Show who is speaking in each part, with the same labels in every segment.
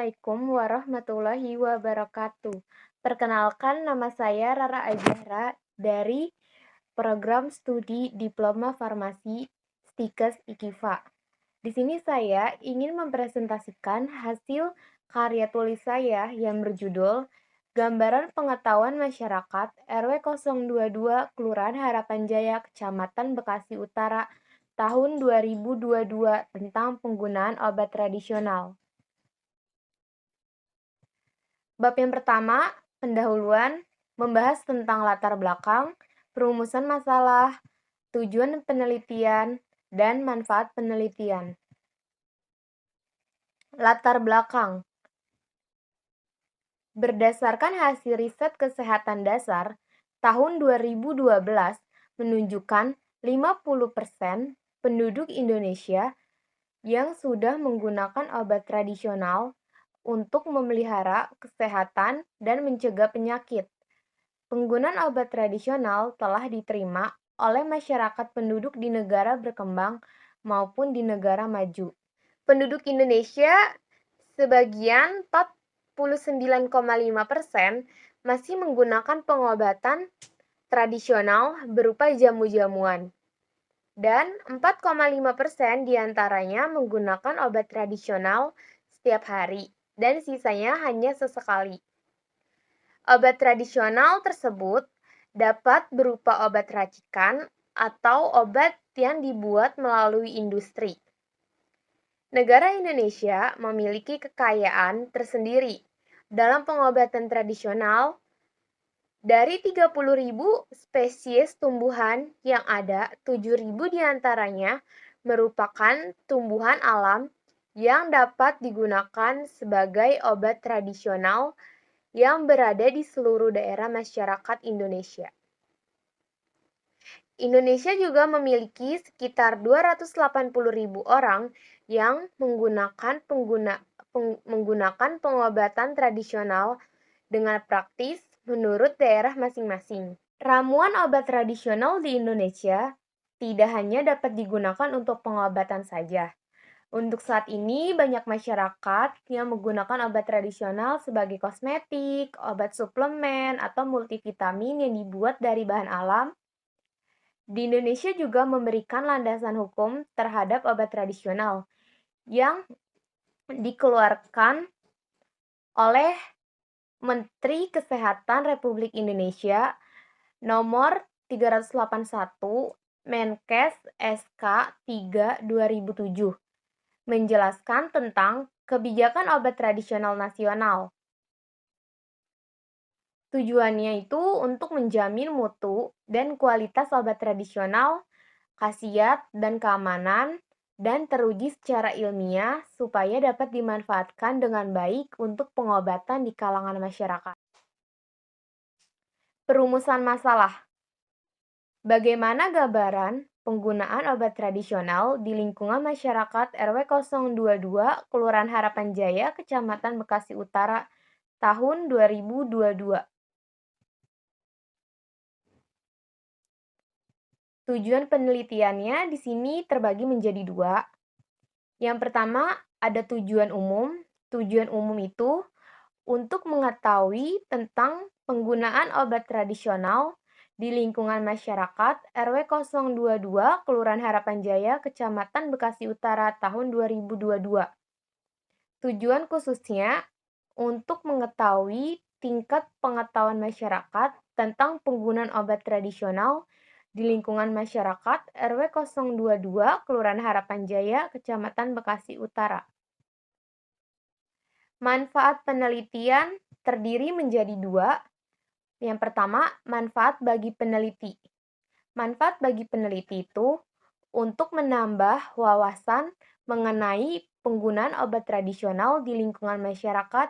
Speaker 1: Assalamualaikum warahmatullahi wabarakatuh. Perkenalkan, nama saya Rara Azahra dari Program Studi Diploma Farmasi Stikes IKIFA. Di sini saya ingin mempresentasikan hasil karya tulis saya yang berjudul Gambaran Pengetahuan Masyarakat RW 022 Kelurahan Harapan Jaya, Kecamatan Bekasi Utara, tahun 2022 tentang penggunaan obat tradisional. Bab yang pertama, pendahuluan, membahas tentang latar belakang, perumusan masalah, tujuan penelitian, dan manfaat penelitian. Latar belakang. Berdasarkan hasil riset kesehatan dasar, tahun 2012 menunjukkan 50% penduduk Indonesia yang sudah menggunakan obat tradisional untuk memelihara kesehatan dan mencegah penyakit. Penggunaan obat tradisional telah diterima oleh masyarakat penduduk di negara berkembang maupun di negara maju. Penduduk Indonesia sebagian 49,5% masih menggunakan pengobatan tradisional berupa jamu-jamuan. Dan 4,5% diantaranya menggunakan obat tradisional setiap hari, dan sisanya hanya sesekali. Obat tradisional tersebut dapat berupa obat racikan atau obat yang dibuat melalui industri. Negara Indonesia memiliki kekayaan tersendiri dalam pengobatan tradisional. Dari 30.000 spesies tumbuhan yang ada, 7.000 diantaranya merupakan tumbuhan alam yang dapat digunakan sebagai obat tradisional yang berada di seluruh daerah masyarakat Indonesia. Indonesia juga memiliki sekitar 280.000 orang yang menggunakan pengobatan tradisional dengan praktis menurut daerah masing-masing. Ramuan obat tradisional di Indonesia tidak hanya dapat digunakan untuk pengobatan saja. Untuk saat ini, banyak masyarakat yang menggunakan obat tradisional sebagai kosmetik, obat suplemen, atau multivitamin yang dibuat dari bahan alam. Di Indonesia juga memberikan landasan hukum terhadap obat tradisional yang dikeluarkan oleh Menteri Kesehatan Republik Indonesia nomor 381 Menkes SK 3 2007 menjelaskan tentang kebijakan obat tradisional nasional. Tujuannya itu untuk menjamin mutu dan kualitas obat tradisional, khasiat dan keamanan, dan teruji secara ilmiah supaya dapat dimanfaatkan dengan baik untuk pengobatan di kalangan masyarakat. Perumusan masalah. Bagaimana gambaran penggunaan obat tradisional di lingkungan masyarakat RW 022 Kelurahan Harapan Jaya, Kecamatan Bekasi Utara, tahun 2022. Tujuan penelitiannya di sini terbagi menjadi dua. Yang pertama, ada tujuan umum. Tujuan umum itu untuk mengetahui tentang penggunaan obat tradisional di lingkungan masyarakat RW 022 Kelurahan Harapan Jaya, Kecamatan Bekasi Utara, tahun 2022. Tujuan khususnya untuk mengetahui tingkat pengetahuan masyarakat tentang penggunaan obat tradisional di lingkungan masyarakat RW 022 Kelurahan Harapan Jaya, Kecamatan Bekasi Utara. Manfaat penelitian terdiri menjadi dua. Yang pertama, manfaat bagi peneliti. Manfaat bagi peneliti itu untuk menambah wawasan mengenai penggunaan obat tradisional di lingkungan masyarakat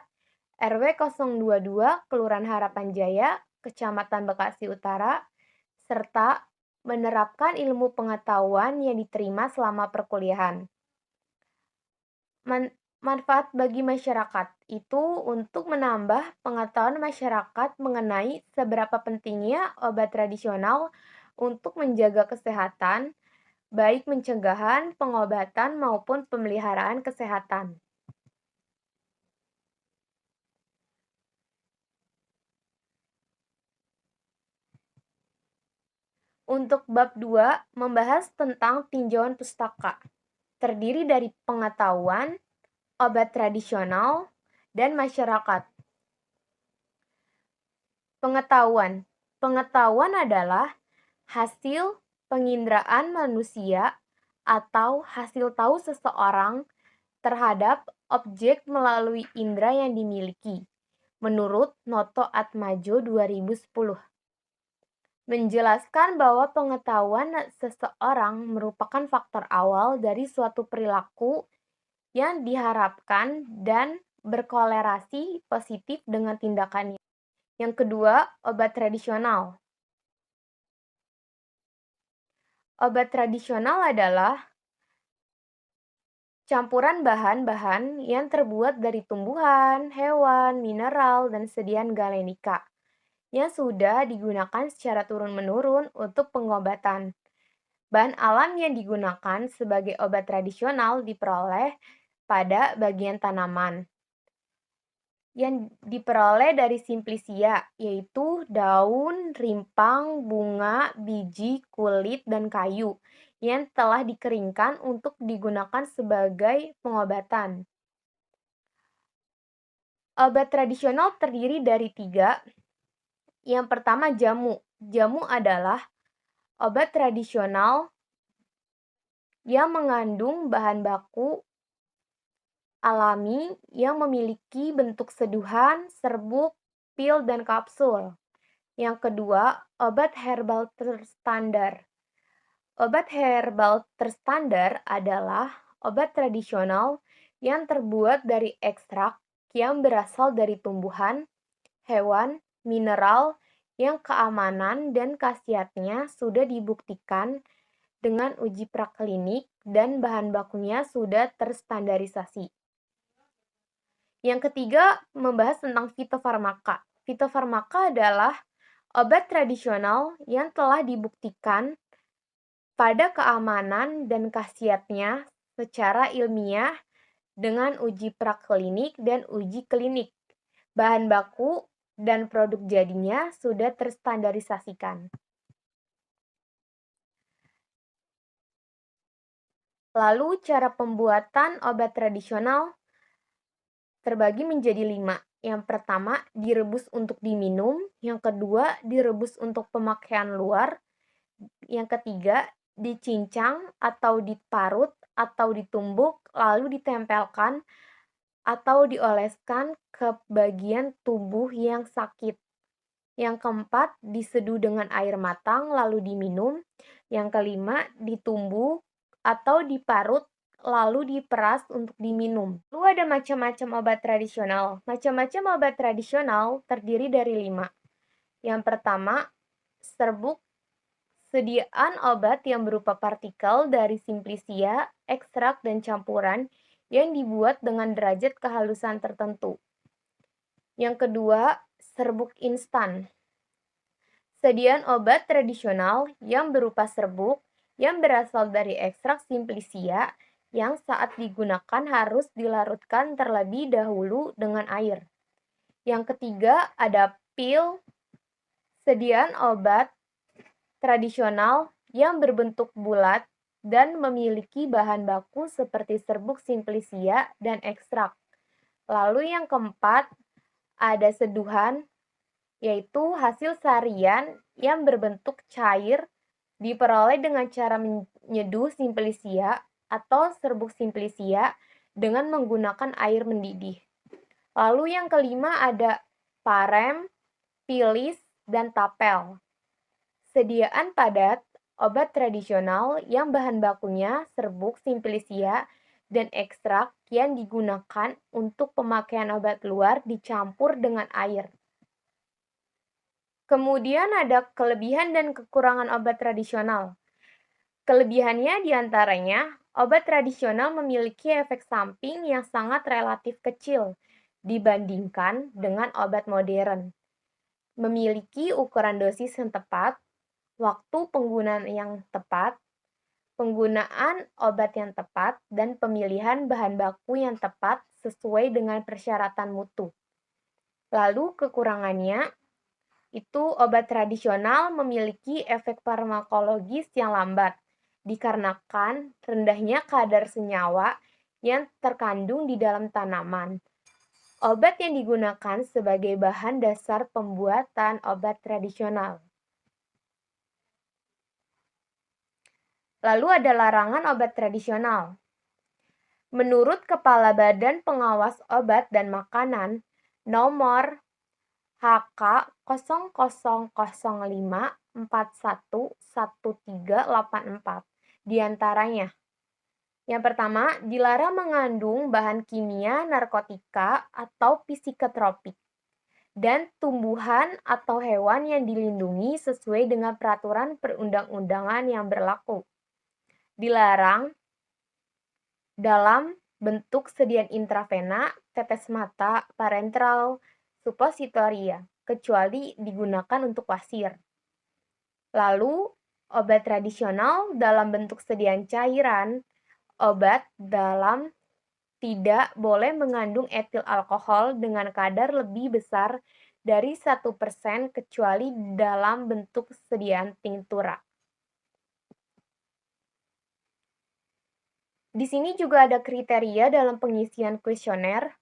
Speaker 1: RW 022 Kelurahan Harapan Jaya, Kecamatan Bekasi Utara, serta menerapkan ilmu pengetahuan yang diterima selama perkuliahan. Manfaat bagi masyarakat itu untuk menambah pengetahuan masyarakat mengenai seberapa pentingnya obat tradisional untuk menjaga kesehatan, baik pencegahan, pengobatan, maupun pemeliharaan kesehatan. Untuk bab 2 membahas tentang tinjauan pustaka, terdiri dari pengetahuan, obat tradisional, dan masyarakat. Pengetahuan. Pengetahuan adalah hasil penginderaan manusia atau hasil tahu seseorang terhadap objek melalui indera yang dimiliki, menurut Noto Atmajo 2010. Menjelaskan bahwa pengetahuan seseorang merupakan faktor awal dari suatu perilaku yang diharapkan dan berkolerasi positif dengan tindakannya. Yang kedua, obat tradisional. Obat tradisional adalah campuran bahan-bahan yang terbuat dari tumbuhan, hewan, mineral, dan sediaan galenika yang sudah digunakan secara turun-menurun untuk pengobatan. Bahan alam yang digunakan sebagai obat tradisional diperoleh pada bagian tanaman yang diperoleh dari simplicia, yaitu daun, rimpang, bunga, biji, kulit, dan kayu yang telah dikeringkan untuk digunakan sebagai pengobatan. Obat tradisional terdiri dari 3. Yang pertama, jamu. Jamu adalah obat tradisional yang mengandung bahan baku alami yang memiliki bentuk seduhan, serbuk, pil, dan kapsul. Yang kedua, obat herbal terstandar. Obat herbal terstandar adalah obat tradisional yang terbuat dari ekstrak yang berasal dari tumbuhan, hewan, mineral yang keamanan dan khasiatnya sudah dibuktikan dengan uji praklinik dan bahan bakunya sudah terstandarisasi. Yang ketiga, membahas tentang fitofarmaka. Fitofarmaka adalah obat tradisional yang telah dibuktikan pada keamanan dan khasiatnya secara ilmiah dengan uji praklinik dan uji klinik. Bahan baku dan produk jadinya sudah terstandarisasikan. Lalu cara pembuatan obat tradisional terbagi menjadi 5. Yang pertama, direbus untuk diminum. Yang kedua, direbus untuk pemakaian luar. Yang ketiga, dicincang atau diparut atau ditumbuk lalu ditempelkan atau dioleskan ke bagian tubuh yang sakit. Yang keempat, diseduh dengan air matang lalu diminum. Yang kelima, ditumbuk atau diparut lalu diperas untuk diminum. Lalu ada macam-macam obat tradisional. Macam-macam obat tradisional terdiri dari 5. Yang pertama, serbuk. Sediaan obat yang berupa partikel dari simplicia, ekstrak, dan campuran yang dibuat dengan derajat kehalusan tertentu. Yang kedua, serbuk instan. Sediaan obat tradisional yang berupa serbuk yang berasal dari ekstrak simplicia yang saat digunakan harus dilarutkan terlebih dahulu dengan air. Yang ketiga, ada pil. Sediaan obat tradisional yang berbentuk bulat dan memiliki bahan baku seperti serbuk simplicia dan ekstrak. Lalu yang keempat, ada seduhan, yaitu hasil sarian yang berbentuk cair diperoleh dengan cara menyeduh simplicia atau serbuk simplicia dengan menggunakan air mendidih. Lalu yang kelima ada parem, pilis, dan tapel. Sediaan padat obat tradisional yang bahan bakunya serbuk simplicia dan ekstrak yang digunakan untuk pemakaian obat luar dicampur dengan air. Kemudian ada kelebihan dan kekurangan obat tradisional. Kelebihannya diantaranya, obat tradisional memiliki efek samping yang sangat relatif kecil dibandingkan dengan obat modern. Memiliki ukuran dosis yang tepat, waktu penggunaan yang tepat, penggunaan obat yang tepat, dan pemilihan bahan baku yang tepat sesuai dengan persyaratan mutu. Lalu kekurangannya, itu obat tradisional memiliki efek farmakologis yang lambat, dikarenakan rendahnya kadar senyawa yang terkandung di dalam tanaman. Obat yang digunakan sebagai bahan dasar pembuatan obat tradisional. Lalu ada larangan obat tradisional. Menurut Kepala Badan Pengawas Obat dan Makanan, nomor HK 0005411384, diantaranya. Yang pertama, dilarang mengandung bahan kimia, narkotika, atau psikotropik, dan tumbuhan atau hewan yang dilindungi sesuai dengan peraturan perundang-undangan yang berlaku. Dilarang dalam bentuk sediaan intravena, tetes mata, parenteral, suppositoria, kecuali digunakan untuk wasir. Lalu, obat tradisional dalam bentuk sediaan cairan, obat dalam tidak boleh mengandung etil alkohol dengan kadar lebih besar dari 1% kecuali dalam bentuk sediaan tinktura. Di sini juga ada kriteria dalam pengisian kuesioner.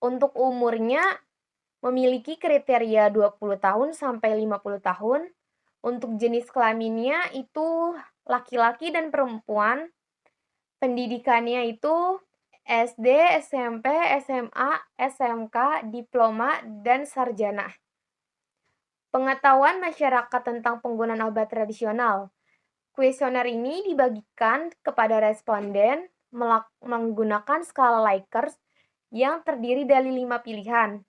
Speaker 1: Untuk umurnya memiliki kriteria 20 tahun sampai 50 tahun. Untuk jenis kelaminnya itu laki-laki dan perempuan. Pendidikannya itu SD, SMP, SMA, SMK, diploma, dan sarjana. Pengetahuan masyarakat tentang penggunaan obat tradisional. Kuesioner ini dibagikan kepada responden menggunakan skala Likert yang terdiri dari 5 pilihan.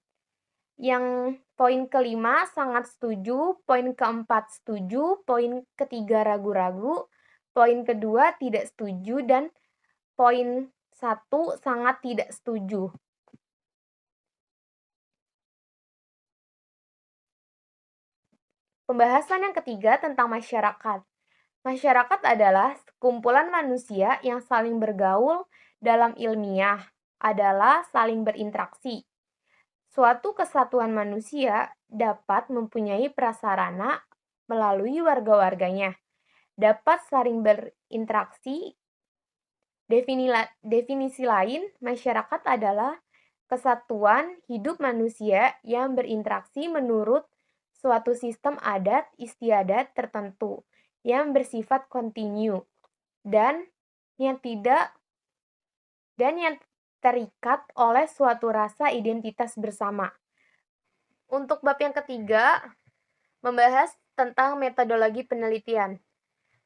Speaker 1: Yang poin kelima sangat setuju, poin keempat setuju, poin ketiga ragu-ragu, poin kedua tidak setuju, dan poin 1 sangat tidak setuju. Pembahasan yang ketiga tentang masyarakat. Masyarakat adalah kumpulan manusia yang saling bergaul dalam ilmiah, adalah saling berinteraksi. Suatu kesatuan manusia dapat mempunyai prasarana melalui warga-warganya, dapat saling berinteraksi. Definisi lain, masyarakat adalah kesatuan hidup manusia yang berinteraksi menurut suatu sistem adat istiadat tertentu yang bersifat kontinu dan yang terikat oleh suatu rasa identitas bersama. Untuk bab yang ketiga, membahas tentang metodologi penelitian.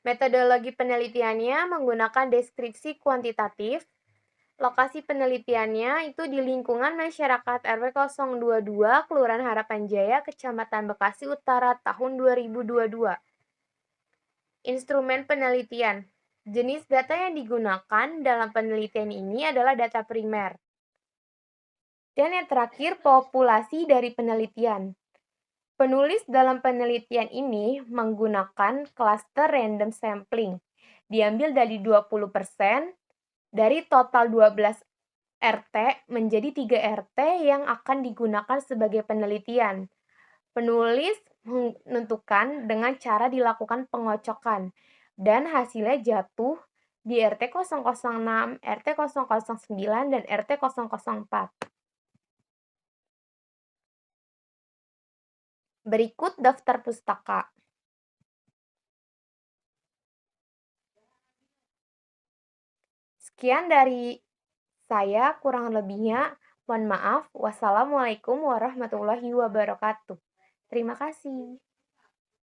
Speaker 1: Metodologi penelitiannya menggunakan deskripsi kuantitatif. Lokasi penelitiannya itu di lingkungan masyarakat RW 022, Kelurahan Harapan Jaya, Kecamatan Bekasi Utara, tahun 2022. Instrumen penelitian. Jenis data yang digunakan dalam penelitian ini adalah data primer. Dan yang terakhir, populasi dari penelitian. Penulis dalam penelitian ini menggunakan cluster random sampling. Diambil dari 20% dari total 12 RT menjadi 3 RT yang akan digunakan sebagai penelitian. Penulis menentukan dengan cara dilakukan pengocokan dan hasilnya jatuh di RT 006, RT 009, dan RT 004. Berikut daftar pustaka. Sekian dari saya, kurang lebihnya mohon maaf. Wassalamualaikum warahmatullahi wabarakatuh. Terima kasih.